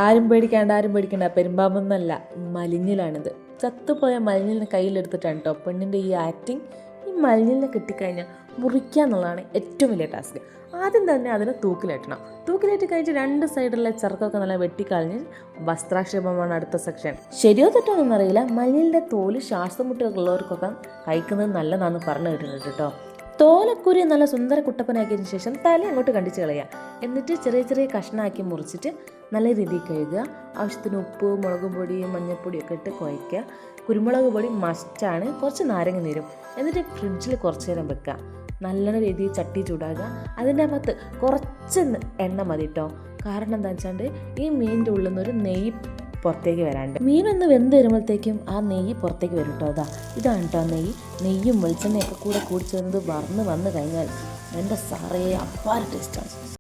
ആരും പേടിക്കേണ്ട, പെരുമ്പാമ്പൊന്നല്ല, മലിഞ്ഞിലാണിത്. ചത്തുപോയ മലിഞ്ഞിലിനെ കയ്യിലെടുത്തിട്ടാണ് കേട്ടോ പെണ്ണിൻ്റെ ഈ ആക്ടിങ്. ഈ മലിഞ്ഞിലിനെ കിട്ടിക്കഴിഞ്ഞാൽ മുറിക്കുക എന്നുള്ളതാണ് ഏറ്റവും വലിയ ടാസ്ക്. ആദ്യം തന്നെ അതിനെ തൂക്കിലേറ്റണം. തൂക്കിലേറ്റ് കഴിഞ്ഞിട്ട് 2 സൈഡിലുള്ള ചെറുക്കൊക്കെ നല്ല വെട്ടിക്കളഞ്ഞ് വസ്ത്രാക്ഷേപമാണ് അടുത്ത സെക്ഷൻ. ശരിയോ തെറ്റോ എന്നറിയില്ല, മലിഞ്ഞിലിൻ്റെ തോല് ശ്വാസം മുട്ടുകളുള്ളവർക്കൊക്കെ കഴിക്കുന്നത് നല്ലതാണെന്ന് പറഞ്ഞു കേട്ടിട്ടുണ്ട് കേട്ടോ. തോലക്കുരി നല്ല സുന്ദര കുട്ടപ്പനാക്കിയതിന് ശേഷം തല അങ്ങോട്ട് കണ്ടിച്ച് കളയുക. എന്നിട്ട് ചെറിയ ചെറിയ കഷ്ണമാക്കി മുറിച്ചിട്ട് നല്ല രീതിയിൽ കഴുകുക. ആവശ്യത്തിന് ഉപ്പ്, മുളക് പൊടി, മഞ്ഞൾപ്പൊടിയൊക്കെ ഇട്ട് കുഴയ്ക്കുക. കുരുമുളക് പൊടി മസ്റ്റാണ്, കുറച്ച് നാരങ്ങ നീരും. എന്നിട്ട് ഫ്രിഡ്ജിൽ കുറച്ച് നേരം വെക്കുക. നല്ല രീതിയിൽ ചട്ടി ചൂടാകുക. അതിൻ്റെ അകത്ത് കുറച്ച് എണ്ണ മതി കേട്ടോ. കാരണം എന്താ വെച്ചാൽ ഈ മീനിൻ്റെ ഉള്ളിൽ നിന്നൊരു നെയ്യ് പുറത്തേക്ക് വരാണ്ട്. മീനൊന്ന് വെന്ത് വരുമ്പോഴത്തേക്കും ആ നെയ്യ് പുറത്തേക്ക് വരും കേട്ടോ. ഇതാണ് കേട്ടോ നെയ്യും വെളിച്ചെണ്ണയൊക്കെ കൂടി ചേർന്നത് വന്ന് കഴിഞ്ഞാൽ എൻ്റെ സാറേ അപ്പാര ടേസ്റ്റാണ്.